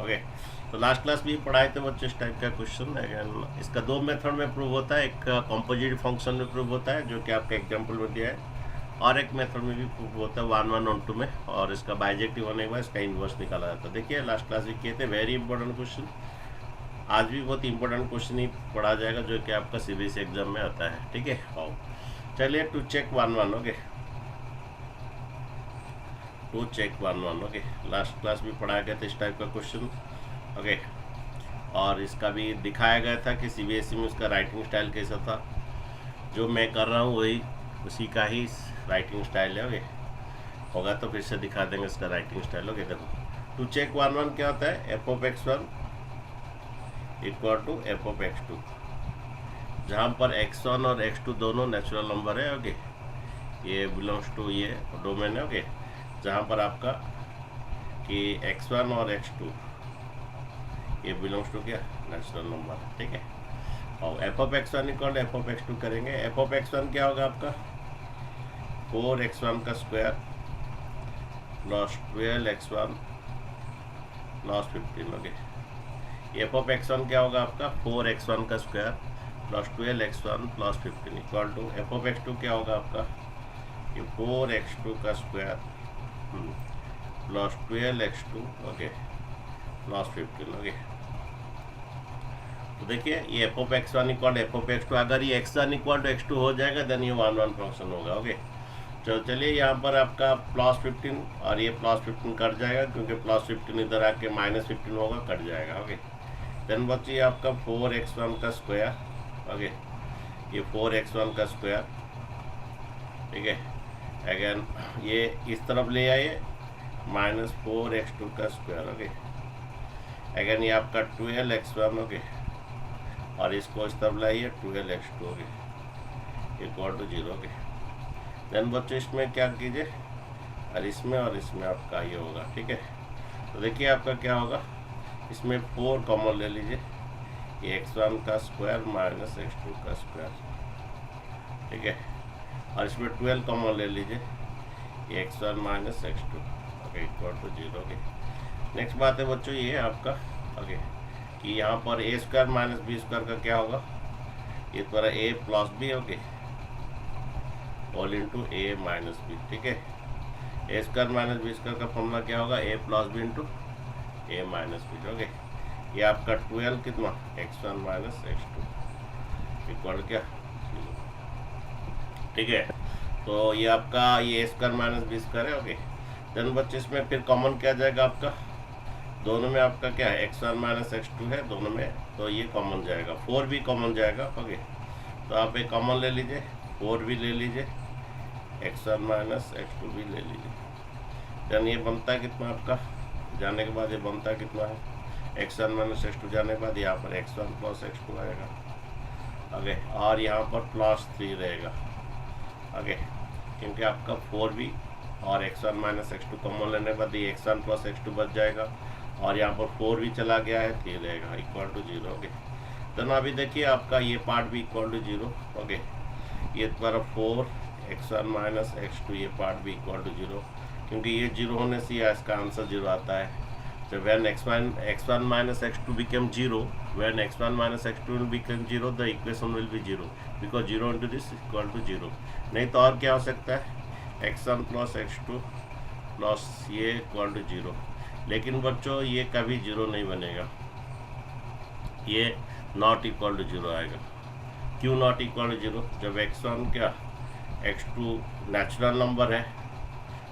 Okay. तो last class भी पढ़ाए थे बच्चे इस टाइप का क्वेश्चन। अगेन इसका दो मेथड में प्रूव होता है, एक कॉम्पोजिट फंक्शन में प्रूव होता है जो कि आपका एग्जाम्पल में दिया है, और एक मेथड में भी प्रूव होता है 1 1 में, और इसका बाइजेक्टिव होने के बाद इसका इन्वर्स निकाला जाता है। देखिए लास्ट क्लास भी किए थे, वेरी इंपॉर्टेंट क्वेश्चन। आज भी बहुत इंपॉर्टेंट क्वेश्चन ही पढ़ा जाएगा जो कि आपका सीबीएसई एग्जाम में आता है। ठीक है, आओ चलिए to check 1 1। Okay, to check 1 1। Okay, last class भी पढ़ाया गया था इस टाइप का क्वेश्चन। ओके, और इसका भी दिखाया गया था कि सीबीएसई में उसका राइटिंग स्टाइल कैसा था। जो मैं कर रहा हूँ वही उसी का ही राइटिंग स्टाइल है। ओके, होगा तो फिर से दिखा देंगे इसका राइटिंग स्टाइल। ओके, देखो टू चेक 1 1 क्या होता है, f of x1 equal to f of x2, जहाँ पर x1 और x2 दोनों नेचुरल नंबर है। ओके, ये बिलोंग्स टू ये डोमेन है। ओके, जहाँ पर आपका कि x1 और x2 ये बिलोंग्स टू क्या, नेचुरल नंबर। ठीक है, और f of x1 equal f of x2 करेंगे। एफ ऑफ x1 क्या होगा आपका, 4x1 का square plus 12x1 plus 15। Okay, f of x1 क्या होगा आपका, 4x1 का square plus 12x1 plus 15 equal to f of x2 क्या होगा आपका, ये 4x2 का square plus 12x2 okay plus 15। Okay, तो देखिए ये f of x1 equal f of x2, अगर ये x1 इक्वल टू x2 हो जाएगा देन ये 1 1 फंक्शन होगा। ओके, तो चलिए यहाँ पर आपका प्लस 15 और ये प्लस 15 कट जाएगा, क्योंकि प्लस 15 इधर आके माइनस 15 होगा, कट जाएगा। ओके, देन बच्चे आपका 4x1 का स्क्वायर। ओके, ये 4x1 का स्क्वायर। ठीक है, अगेन ये इस तरफ ले आइए, माइनस 4x2 का स्क्वायर। ओके, अगेन ये आपका 12x1। ओके, और इसको इस तरफ लाइए 12x2। Okay, equal to 0। Okay, then बच्चों इसमें क्या कीजिए, और इसमें आपका ये होगा। ठीक है, तो देखिए आपका क्या होगा, इसमें 4 कॉमन ले लीजिए, ये x1 का स्क्वायर माइनस x2 का स्क्वायर। ठीक है, और इसमें 12 कॉमन ले लीजिए, ये x1 minus x2। Okay, equal to 0। Okay, next बात है बच्चों ये आपका ओके कि यहाँ पर A square minus B square का क्या होगा, ये तुम्हारा A plus B. Okay, all into A minus B. ठीक है, A square minus B square का फॉर्मूला क्या होगा, A plus B into A minus B. Okay, ये आपका 12 कितना, x1 माइनस x2 इक्वल क्या 0। ठीक है, तो ये आपका ये ए स्क्वायर माइनस बी स्क्वायर है। ओके, देन बच्चे इसमें फिर कॉमन क्या जाएगा आपका, दोनों में आपका क्या है x1 माइनस x2 है दोनों में, तो ये कॉमन जाएगा, 4 भी कॉमन जाएगा। ओके, तो आप एक कॉमन ले लीजिए, 4 भी ले लीजिए, x1 माइनस x2 भी ले लीजिए। देन ये बनता है कितना आपका, जाने के बाद ये बनता है कितना है, x1 माइनस x2 जाने के बाद यहाँ पर x1 प्लस x2 आएगा। ओके, और यहाँ पर प्लस 3 रहेगा। ओके, क्योंकि आपका 4 भी और x1 माइनस x2 कॉमन लेने के बाद ये x1 प्लस x2 बच जाएगा, और यहाँ पर 4 भी चला गया है, 3 रहेगा इक्वल टू 0। ओके, तो ना अभी देखिए आपका ये पार्ट भी इक्वल टू 0। ओके, ये तुम्हारा 4 x1 माइनस x2 ये पार्ट भी इक्वल टू 0, क्योंकि ये 0 होने से इसका आंसर 0 आता है। तो when x1 minus x2 become 0, when x1 minus x2 will become 0, the equation will be 0 because 0 into this equal to 0। नहीं तो और क्या हो सकता है, x1 प्लस x2 प्लस ये इक्वल टू 0, लेकिन बच्चों ये कभी 0 नहीं बनेगा, ये नॉट इक्वल टू 0 आएगा। क्यों नॉट इक्वल टू 0, जब x1 क्या x2 नेचुरल नंबर है,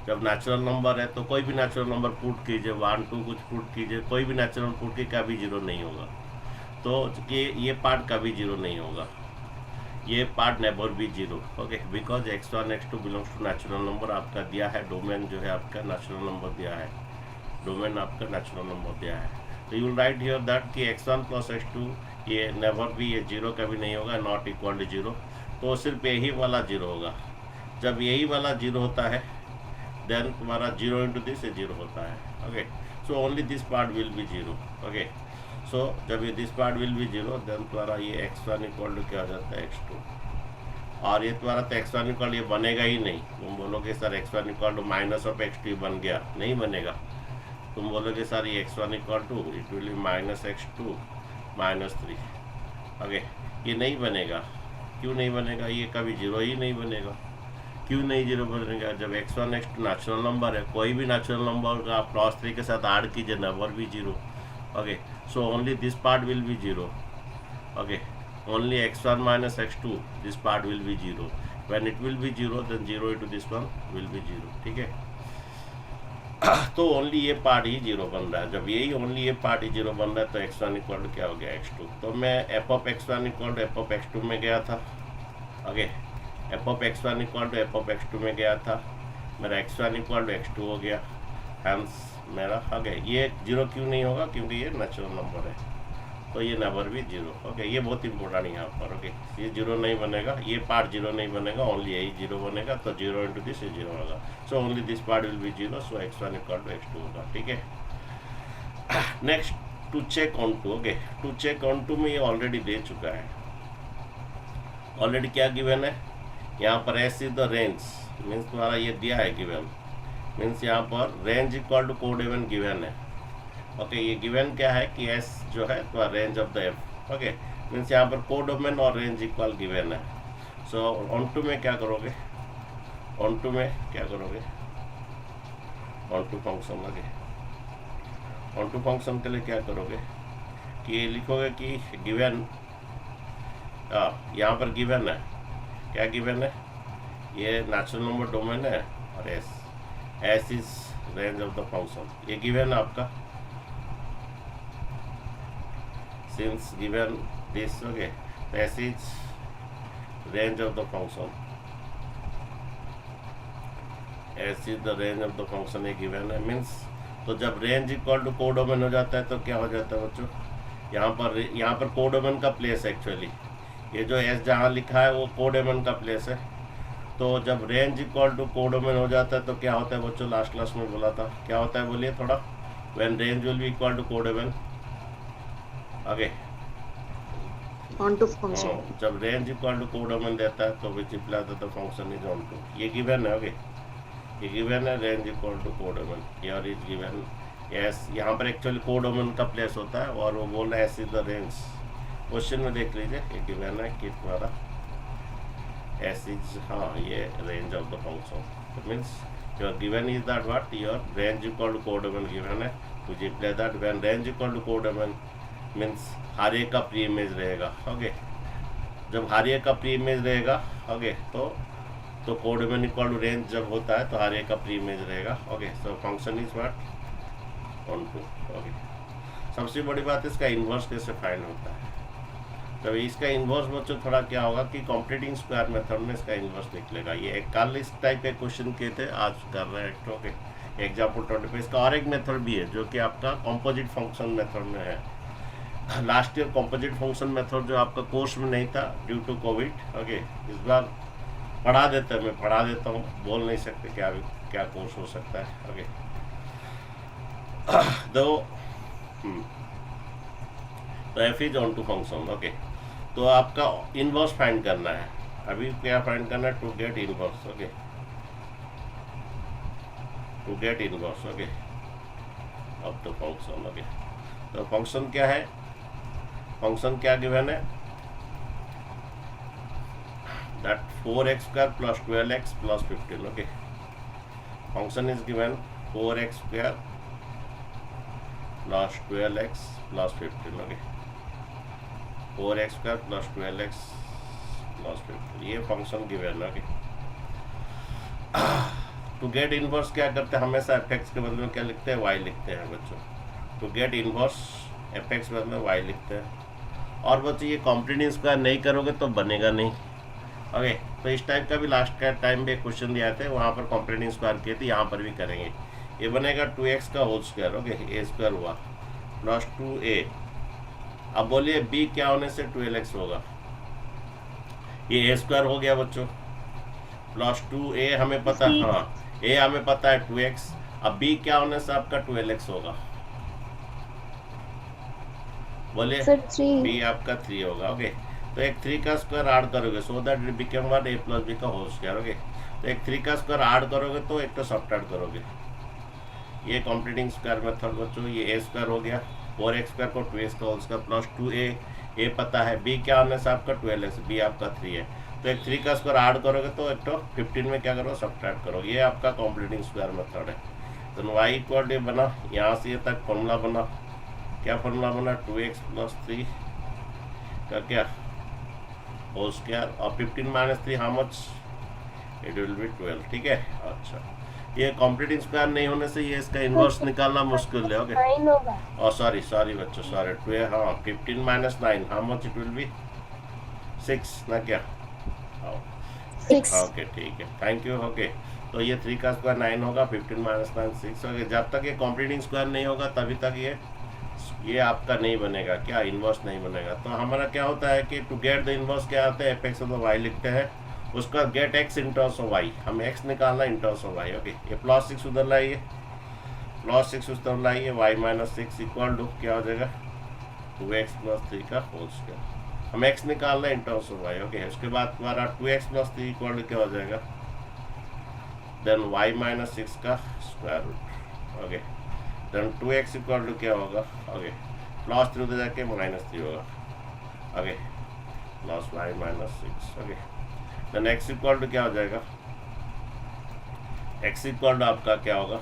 जब नेचुरल नंबर है तो कोई भी नेचुरल नंबर पुट कीजिए, 1 2 कुछ पुट कीजिए, कोई भी नेचुरल पुट की कभी 0 नहीं होगा। तो ये पार्ट कभी 0 नहीं होगा, ये part never be 0। Okay, because x1 x2 belongs to natural number आपका दिया है, डोमेन जो है आपका नेचुरल नंबर दिया है, डोमेन आपका नेचुरल नंबर दिया है। तो यू राइट हियर दैट कि x1 प्लस x2 ये नेवर भी, ये 0 कभी नहीं होगा, नॉट इक्वल टू 0। तो सिर्फ यही वाला 0 होगा। जब यही वाला 0 होता है देन तुम्हारा 0 इंटू दिस 0 होता है। Okay, so only this part will be 0। Okay, so जब ये this part will be 0 then तुम्हारा ये x1 इक्वल टू क्या हो जाता है x2, और ये तुम्हारा तो x1 इक्वल ये बनेगा ही नहीं। तुम बोलोगे sir x1 equal to minus of x2 बन गया, नहीं बनेगा। तुम बोलोगे सर ये x1 equal to it will be minus x2 minus 3। Okay, ये नहीं बनेगा। क्यों नहीं बनेगा? ये कभी जीरो ही नहीं बनेगा। क्यों नहीं जीरो बनेगा? जब x1 x2 नेचुरल नंबर है, कोई भी नेचुरल नंबर का आप क्रॉस 3 के साथ ऐड कीजिए, never be zero. Okay, so only this part will B zero. Okay, only x1 minus x2 this part will be 0. when it will be 0 then 0 into this one will be 0। ठीक है, तो only ये part ही 0 बन रहा है। जब यही only ये पार्ट ही 0 बन रहा है तो x1 इक्वल टू क्या हो गया x2। तो मैं f of x1 equal to f of x2 में गया था। Okay, f of x1 equal to f of x2 में गया था, मेरा x1 इक्वल टू x2 हो गया। हेंस मेरा ओके, ये 0 क्यों नहीं होगा? क्योंकि ये नेचुरल नंबर है, तो ये नेवर भी 0। ओके, ये बहुत इंपॉर्टेंट है यहाँ पर। ओके, ये 0 नहीं बनेगा, ये पार्ट 0 नहीं बनेगा, ओनली यही 0 बनेगा। तो 0 इंटू दिस 0 होगा। So only this part will be 0। So x1 equal to x2 होगा। ठीक है, next to check onto. Okay, to check onto में ये ऑलरेडी दे चुका है। ऑलरेडी क्या गिवन है यहाँ पर? S is the range, means तुम्हारा ये दिया है गिवन, मीन्स यहाँ पर range equal to codomain given है। ओके, ये गिवन क्या है कि एस जो है तो range of the f. Okay, means यहाँ पर कोडोमेन और रेंज इक्वल गिवन है। सो ऑन टू में क्या करोगे? ऑन टू में क्या करोगे? Onto function. Okay, onto function के लिए क्या करोगे कि लिखोगे कि गिवन, यहाँ पर गिवन है, क्या गिवन है? ये नेचुरल नंबर डोमेन है और S is range of the function, ये गिवन है आपका। Since given this, okay, s is range of the function, s is the range of the function ये given है। मीन्स तो जब रेंज इक्वल टू कोडोमेन हो जाता है तो क्या हो जाता है बच्चों? यहाँ पर कोडोमेन का प्लेस है एक्चुअली। ये जो s जहाँ लिखा है वो कोडोमेन का प्लेस है। तो जब रेंज इक्वल टू कोडोमेन हो जाता है तो क्या होता है बच्चों? लास्ट क्लास में बोला था, क्या होता है बोलिए थोड़ा? When range will be equal to codomain. Okay, onto function, जब रेंज इक्वल टू कोडोमेन देता है तो which implies that the function is onto. ये गिवन है। ओके, ये गिवन है range equal to codomain, here is given S. यहाँ पर एक्चुअली कोडोमेन का प्लेस होता है और वो बोल रहा है S is the range. Question में देख लीजिए, ये गिवन है कि तुम्हारा एस इज, हाँ, ये range of the function. Means your given is that what? Your range equal to codomain given है, which implies that when range equal to codomain means हर एक का प्री इमेज रहेगा। ओके, जब हर एक का प्री इमेज रहेगा, ओके, तो कोडोमेन इक्वल टू रेंज जब होता है तो हर एक का प्री इमेज रहेगा। Okay, so function is what? Onto. Okay, सबसे बड़ी बात इसका इन्वर्स कैसे फाइंड होता है? जब इसका इन्वर्स बच्चों थोड़ा क्या होगा कि कॉम्प्लीटिंग स्क्वायर मेथड में इसका इन्वर्स निकलेगा। ये कल इस टाइप के क्वेश्चन किए थे, आज कर रहे हैं। Okay, example 25। इसका और एक मेथड भी है जो कि आपका कॉम्पोजिट फंक्शन मेथड में है। Last year composite function method जो आपका कोर्स में नहीं था ड्यू टू कोविड। ओके, इस बार पढ़ा देते हैं, मैं पढ़ा देता हूँ, बोल नहीं सकते क्या कोर्स हो सकता है। ओके, तो f is onto function. Okay, तो आपका इनवर्स फाइंड करना है। अभी क्या फाइंड करना है? To get inverse. Okay, to get inverse. Okay, of the function. Okay, तो फंक्शन क्या है? फंक्शन क्या गिवन है? That 4x square plus 12x plus 15। Okay, function is given 4x square plus 12x plus 15। Okay, 4x square plus 12x plus 15, ये function given है। Okay, to get inverse क्या करते हैं? हमेशा एफ के बदले में क्या लिखते हैं? y लिखते हैं बच्चों। To get inverse f x बदले में y लिखते हैं। और बच्चों ये कॉम्प्लीटिंग स्क्वायर नहीं करोगे तो बनेगा नहीं। ओके, तो इस टाइप का भी लास्ट का टाइम में क्वेश्चन दिया थे, वहाँ पर कॉम्प्लीटिंग स्क्वायर किए थे, यहाँ पर भी करेंगे। ये बनेगा 2x का होल स्क्वायर। ओके, ए स्क्वायर हुआ प्लस 2a। अब बोलिए b क्या होने से 12x होगा? ये a स्क्वायर हो गया बच्चों, प्लस 2a हमें पता, हाँ, a हमें पता है 2x। अब b क्या होने से आपका 12x होगा? बोलिए b आपका 3 होगा। ओके, तो एक 3 का स्क्वायर ऐड करोगे so that it become what? a plus b का होल स्क्वायर। ओके, तो एक 3 का स्क्वायर ऐड करोगे तो एक तो सब्ट्रैक्ट करोगे, ये कंप्लीटिंग स्क्वायर मेथड बच्चों, ये ए स्क्वायर हो गया, 4x स्क्वायर को 2x का होल स्क्वायर प्लस 2a, ए पता है, b क्या होने से आपका 12x, b आपका 3 है, तो एक 3 का स्क्वायर ऐड करोगे तो एक तो 15 में क्या करो सब्ट्रैक्ट करो, ये आपका कंप्लीटिंग स्क्वायर मेथड है। तो y इक्वल टू बना, यहाँ से ये तक फॉर्मूला बना, क्या फॉर्मूला बना, 2x प्लस 3 का क्या होल स्क्वायर और 15 minus 3 how much, it will B 12, ठीक है। अच्छा, ये कंप्लीटिंग स्क्वायर नहीं होने से ये इसका इन्वर्स निकालना मुश्किल है। ओके, और सॉरी बच्चों, सॉरी 2, हाँ 15 minus 9 how much, it will B 6 ना क्या, 6. ओके ठीक है, थैंक यू। ओके, तो ये 3 का स्क्वायर 9 होगा, 15 माइनस 9 6। ओके, जब तक ये कंप्लीटिंग स्क्वायर नहीं होगा तभी तक ये आपका नहीं बनेगा, क्या इन्वर्स नहीं बनेगा। तो हमारा क्या होता है कि टू गेट द इन्वर्स क्या होता है, एफ एक्स ऑफ वाई लिखते हैं, उसका get x in terms of y, हम एक्स निकालना in terms of y. Okay, ये प्लस 6 उधर लाइए, प्लस 6 उधर लाइए, वाई माइनस 6 इक्वल टू क्या हो जाएगा, 2x प्लस 3 का होल स्क्वायर, हम x निकालना in terms of y। Okay, उसके बाद हमारा 2x प्लस 3 इक्वल टू क्या हो जाएगा, देन y माइनस 6 का square root. Okay, then 2x equal to क्या होगा, ओके प्लस 3 उधर जाके माइनस 3 होगा, okay plus y minus 6। Okay, then x equal to क्या हो जाएगा, x इक्वल टू आपका क्या होगा,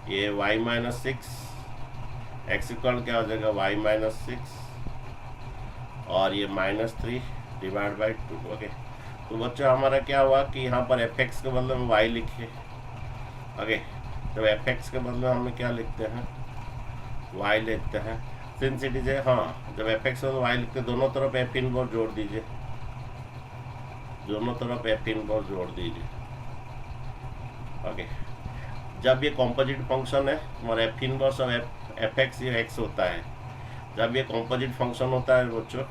ये y माइनस 6, x इक्वल क्या हो जाएगा, y माइनस 6 और ये माइनस 3 डिवाइड बाई 2। ओके, तो बच्चों हमारा क्या हुआ कि यहाँ पर एफ एक्स के बदले में y लिखे। ओके, जब एफ एक्स के बदले हम क्या लिखते हैं, y लिखते हैं, सिंस इट इज, हाँ जब एफ एक्स और y लिखते हैं दोनों तरफ एफ इनवर्स जोड़ दीजिए, दोनों तरफ एफ इनवर्स जोड़ दीजिए। ओके, जब ये कॉम्पोजिट फंक्शन है हमारा एफ इनवर्स और एफ एक्स ये एक्स होता है, जब ये कॉम्पोजिट फंक्शन होता है बच्चों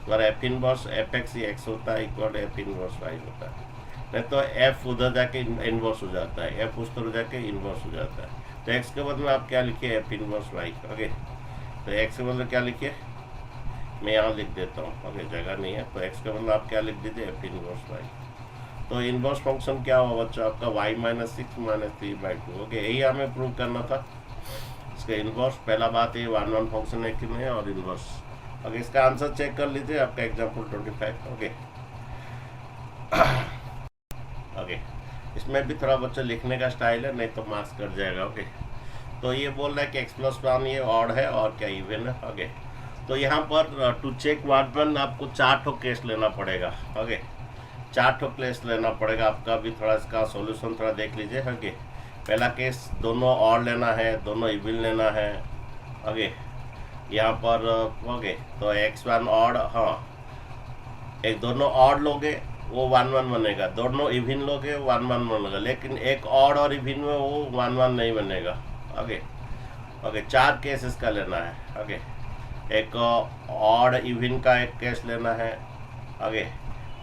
हमारा एफ इनवर्स एफ एक्स ही एक्स होता है इक्वल एफ इनवर्स वाई होता है, नहीं तो एफ उधर जाके इनवर्स हो जाता है, एफ उस तरह जाके इनवर्स हो जाता है। तो एक्स के बदले आप क्या लिखिए, एफ इनवर्स वाई। ओके, तो एक्स के बदले क्या लिखिए, मैं यहाँ लिख देता हूँ, ओके जगह नहीं है, तो एक्स के बदले आप क्या लिख दीजिए, एफ इनवर्स वाई। तो इनवर्स फंक्शन क्या हुआ बच्चों आपका, वाई माइनस 6 माइनस 3/2। ओके, यही हमें प्रूव करना था, इसका इनवर्स। पहला बात ये 1 फंक्शन है कि नहीं, और इनवर्स। ओके, इसका आंसर चेक कर लीजिए, आपका एग्जाम्पल 25। ओके ओके, इसमें भी थोड़ा बच्चा लिखने का स्टाइल है, नहीं तो मार्क्स कट जाएगा। ओके, तो ये बोल रहा है कि x+1 ये ऑड है और क्या इवन है। ओके, तो यहाँ पर टू चेक 1 आपको 4 ठो केस लेना पड़ेगा। ओके, 4 ठो केस लेना पड़ेगा, आपका भी थोड़ा इसका सॉल्यूशन थोड़ा देख लीजिए। ओके, पहला केस दोनों ऑड लेना है, दोनों इवन लेना है। ओके, यहाँ पर ओके तो x1 ऑड, हाँ एक दोनों ऑड लोगे वो 1 1 बनेगा, दोनों इवन लोगे 1 1 बनेगा, लेकिन एक ऑड और इवन में वो 1 1 नहीं बनेगा। ओके ओके, 4 केस इसका लेना है। ओके, एक ऑड इवन का एक केस लेना है। ओके,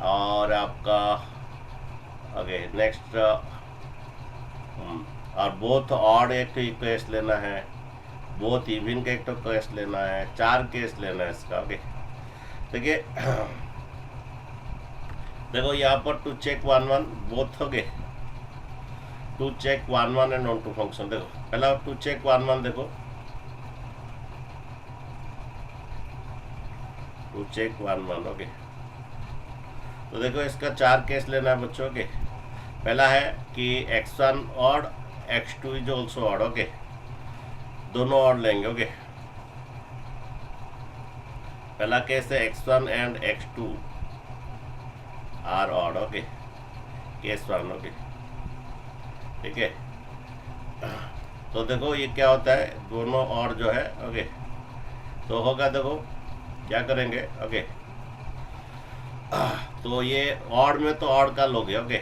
और आपका ओके नेक्स्ट और बोथ ऑड एक केस लेना है, बोथ इवन का एक तो केस लेना है, 4 केस लेना है इसका। ओके, देखिए देखो यहाँ पर टू चेक 1 1 बोथ हो गए, to check 1 1 and onto function. देखो पहला टू चेक 1 1 देखो, टू चेक 1 1। ओके, तो देखो इसका 4 केस लेना है बच्चों के। पहला है कि x1 odd, x2 is also odd. Okay, दोनों ऑड लेंगे। ओके, पहला केस है x1 and x2 are odd. Okay, case 1। Okay, ठीक है, तो देखो ये क्या होता है, दोनों ऑड जो है। ओके, तो होगा देखो क्या करेंगे। ओके, तो ये ऑड में तो ऑड का लोगे। ओके,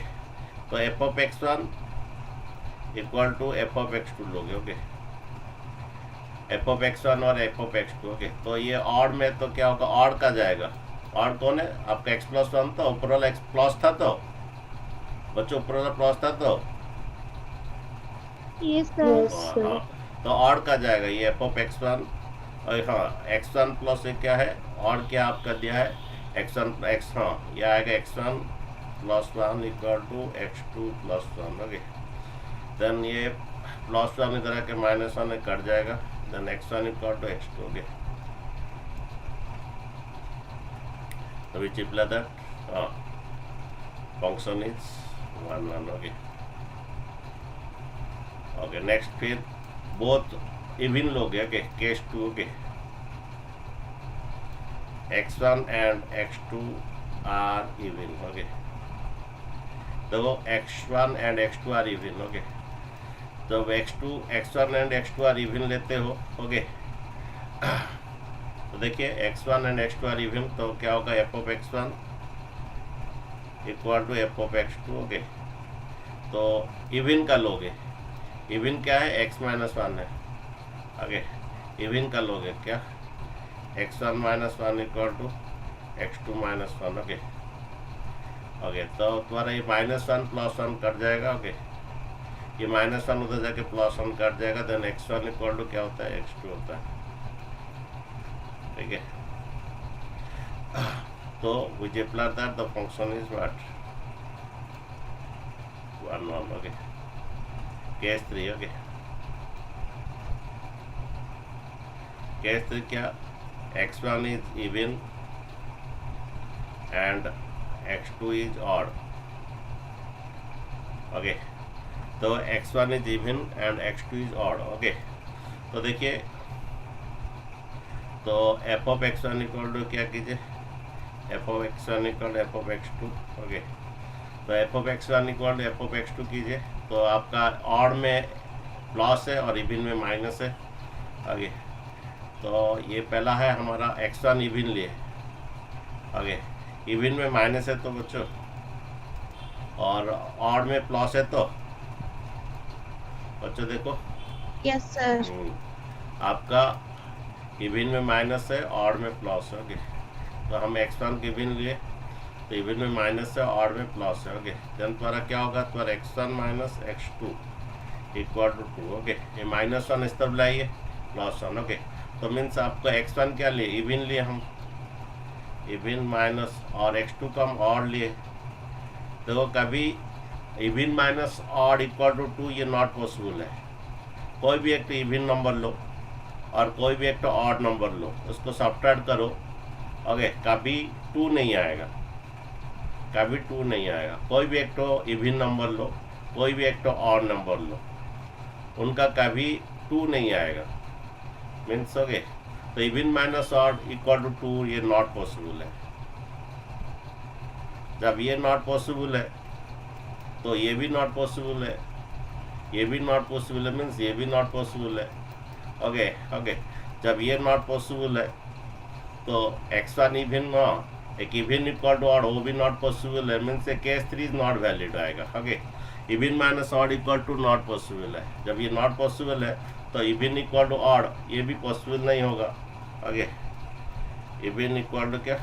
तो f of x1 equal to f of x2 लोगे। ओके, एफ ऑफ x1 और एफ ऑफ x2। ओके, तो ये ऑड में तो क्या होगा, ऑड का जाएगा। ऑड कौन है आपका, x+1 था, ऊपर वाला x प्लस था, तो बच्चों ऊपर वाला प्लस था, तो Yes, sir. हाँ, तो ऑड का जाएगा ये एफ ऑफ x1। और हाँ x1 प्लस ये क्या है, ऑड क्या आपका दिया है x1 x, हाँ ये आएगा x1 + 1 equal to x2 + 1। Okay, then ये प्लस वन इधर आके माइनस वन कट जाएगा, then x1 equal to x2 okay. तो which imply that function is 1 1 okay. Okay next फिर बोथ इवन लोग okay, case 2 okay, x1 and x2 are even okay. देखो x1 and x2 are even okay. जब x1 and x2 are even लेते हो okay, तो देखिए x1 and x2 are even, तो क्या होगा f of x1 equal to f of x2 okay. तो इवन का लोगे, इवन क्या है x माइनस वन है ओके, इवन का लोगे क्या x1 minus one equal to x2 minus one okay. Okay तो तुम्हारा ये minus one plus one cut जाएगा ओके, ये माइनस वन उधर जाके प्लस वन कट जाएगा, देन x1 इक्वल टू क्या होता है x2 होता है, ठीक है। तो which imply that the function is what 1 1 okay. Case 3 okay, case 3 क्या, x1 is even and x2 is odd okay. तो x1 is even and x2 is odd okay. तो देखिए, तो f of x1 equal to क्या कीजिए, f of x1 equal to f of x2 okay. तो f of x1 equal to f of x2 कीजिए, तो आपका ऑड में प्लस है और इवन में माइनस है आगे। तो ये पहला है हमारा x1 इवन लिए आगे, इवन में माइनस है तो बच्चों, और ऑड में प्लस है तो बच्चों देखो यस सर। आपका इवन में माइनस है, ऑड में प्लस है ओके। तो हम x1 के इवन लिए, तो इवन में माइनस है, ऑड में प्लस है ओके। देन तुम्हारा क्या होगा, तुम्हारा x1 minus x2 equal to 2 okay. ये माइनस वन इस तरफ लाइए, प्लस वन ओके। तो मीन्स आपको x1 क्या लिए, इवन लिए हम, इवन माइनस, और x2 का हम ऑड लिए। तो कभी even minus odd equal to 2 ये नॉट पॉसिबल है। कोई भी एक तो इवन नंबर लो और कोई भी एक तो ऑड नंबर लो, उसको सब्ट्रैक्ट करो ओके, कभी 2 नहीं आएगा, कभी 2 नहीं आएगा। कोई भी एक तो इवन नंबर लो, कोई भी एक तो ऑड नंबर लो, उनका कभी 2 नहीं आएगा मीन्स ओके। तो even minus odd equal to 2 ये नॉट पॉसिबल है। जब ये नॉट पॉसिबल है तो ये भी नॉट पॉसिबल है, ये भी नॉट पॉसिबल है मीन्स ये भी नॉट पॉसिबल है ओके ओके। जब ये नॉट पॉसिबल है तो x1 इवन एक इवन इक्वल टू ऑड, वो भी नॉट पॉसिबल है means case 3 is not valid आएगा okay. Even minus odd equal to not possible है, जब ये नॉट पॉसिबल है तो इवन इक्वल टू ऑड ये भी पॉसिबल नहीं होगा ओके। इवन इक्वल टू क्या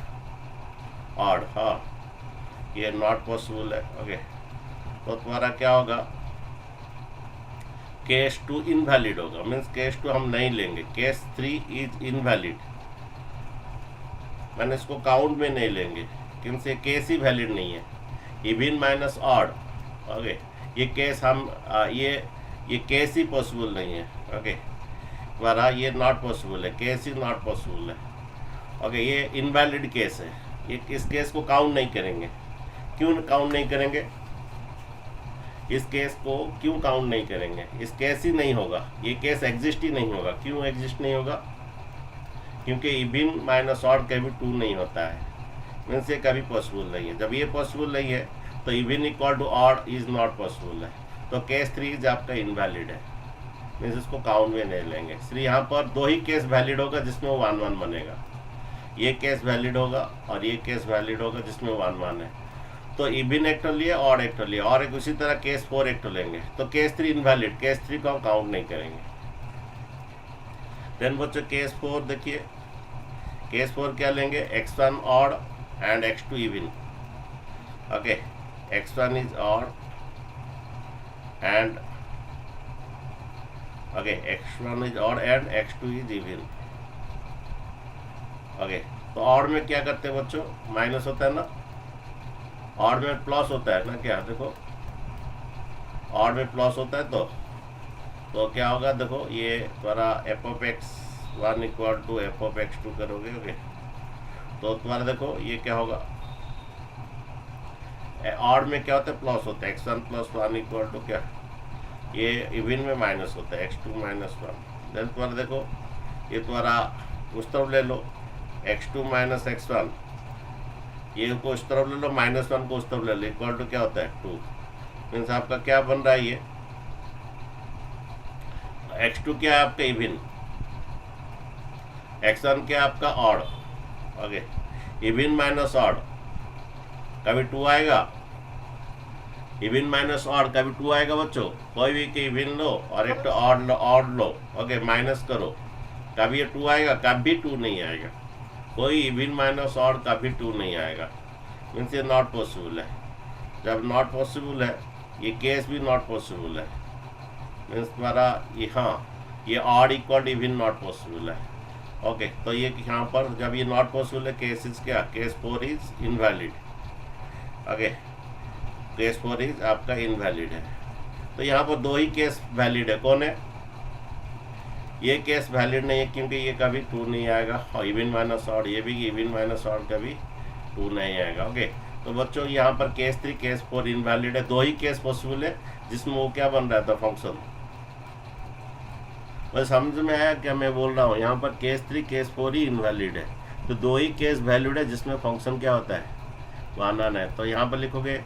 ऑड, हाँ ये नॉट पॉसिबल है ओके। तो तुम्हारा क्या होगा, केस 2 इनवैलिड होगा मीन्स केस 2 हम नहीं लेंगे, केस 3 इज इनवैलिड, मैंने इसको काउंट में नहीं लेंगे क्योंकि केस ही वैलिड नहीं है। इवन माइनस ऑड ओके, ये केस हम ये केस ही पॉसिबल नहीं है ओके। हमारा ये नॉट पॉसिबल है, केस ही नॉट पॉसिबल है ओके। ये इनवैलिड केस है, ये इस केस को काउंट नहीं करेंगे। क्यों काउंट नहीं करेंगे, इस केस को क्यों काउंट नहीं करेंगे, इस केस ही नहीं होगा, ये केस एग्जिस्ट ही नहीं होगा। क्यों एग्जिस्ट नहीं होगा, क्योंकि इवन माइनस ऑड कभी 2 नहीं होता है मीन्स ये कभी पॉसिबल नहीं है। जब ये पॉसिबल नहीं है तो even equal to odd is not possible है, तो केस 3 इज आपका इनवैलिड है मीन्स इसको काउंट में नहीं लेंगे। इसलिए यहाँ पर 2 ही केस वैलिड होगा जिसमें 1 1 बनेगा, ये केस वैलिड होगा और ये केस वैलिड होगा जिसमें 1 1 है। तो इवन एक तो लिए, ऑड एक तो लिए, और एक उसी तरह केस 4 एक तो लेंगे, तो केस 3 इनवैलिड, केस 3 को हम काउंट नहीं करेंगे। देन बच्चों केस 4 देखिए, केस 4 क्या लेंगे, x1 odd and x2 even okay. x1 is odd and okay, x1 is odd and x2 is even okay. तो ऑड में क्या करते हैं बच्चों, माइनस होता है ना, ऑड में प्लस होता है ना, क्या देखो ऑड में प्लस होता है, तो तो क्या होगा, देखो ये तुम्हारा f of x one equal to f of x two करोगे। ओके, तो तुम्हारा देखो ये क्या होगा, ऑड में क्या होता है, प्लस होता है, X one plus one equal to क्या, ये इवन में माइनस होता है, X two minus one. Then तुम्हारा देखो ये तुम्हारा उस तरफ ले लो, X two minus X one, ये को उस तरफ ले लो, माइनस वन को उस तरफ ले लो, इक्वल टू क्या होता है, टू। मीन्स आपका क्या बन रहा है, ये एक्स टू क्या है आपका इवन, एक्स वन क्या है आपका odd. Okay, even minus odd कभी टू आएगा, इवन माइनस ऑड कभी टू आएगा बच्चों। कोई भी के इवन लो और एक तो ऑड लो। ओके, माइनस करो, कभी ये टू आएगा, कभी टू नहीं आएगा। कोई इवन माइनस ऑड कभी टू नहीं आएगा, मीन्स ये नॉट पॉसिबल है। जब नॉट पॉसिबल है, ये केस भी नॉट पॉसिबल है, मीन्स तुम्हारा ये odd equal even not possible है। ओके, तो ये यहाँ पर जब ये नॉट पॉसिबल है, केस इज क्या, case 4 is invalid. Okay, case 4 is आपका इनवैलिड है। तो यहाँ पर दो ही केस वैलिड है, कौन है, ये केस वैलिड नहीं है क्योंकि ये कभी टू नहीं आएगा, और इवन माइनस ऑड, ये भी इवन माइनस ऑड कभी टू नहीं आएगा। ओके, तो बच्चों यहाँ पर केस 3 केस 4 इनवैलिड है, दो ही केस पॉसिबल है जिसमें वो क्या बन रहा था, फंक्शन। बस समझ में आया क्या मैं बोल रहा हूँ, यहाँ पर केस 3 केस 4 ही इनवैलिड है, तो दो ही केस वैलिड है जिसमें फंक्शन क्या होता है, 1 है। तो यहाँ पर लिखोगे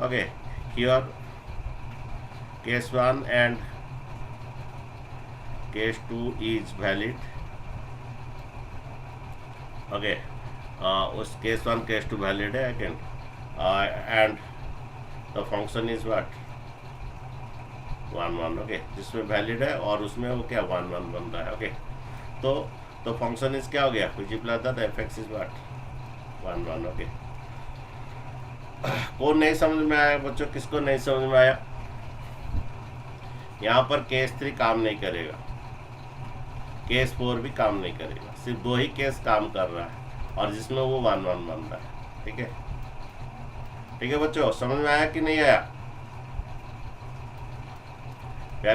okay, here case 1 and case 2 is valid. Okay, उस केस 1 केस 2 वैलिड है again, and the function is what, 1 okay, जिसमें वैलिड है और उसमें वो क्या 1 बन रहा है। ओके, तो फंक्शन इज क्या हो गया, multiply the F x is what, 1 okay. कौन नहीं समझ में आया बच्चों, किसको नहीं समझ में आया, यहाँ पर केस 3 काम नहीं करेगा, केस 4 भी काम नहीं करेगा, सिर्फ दो ही केस काम कर रहा है और जिसमें वो 1 बन रहा है। ठीक है, ठीक है बच्चों, समझ में आया कि नहीं आया।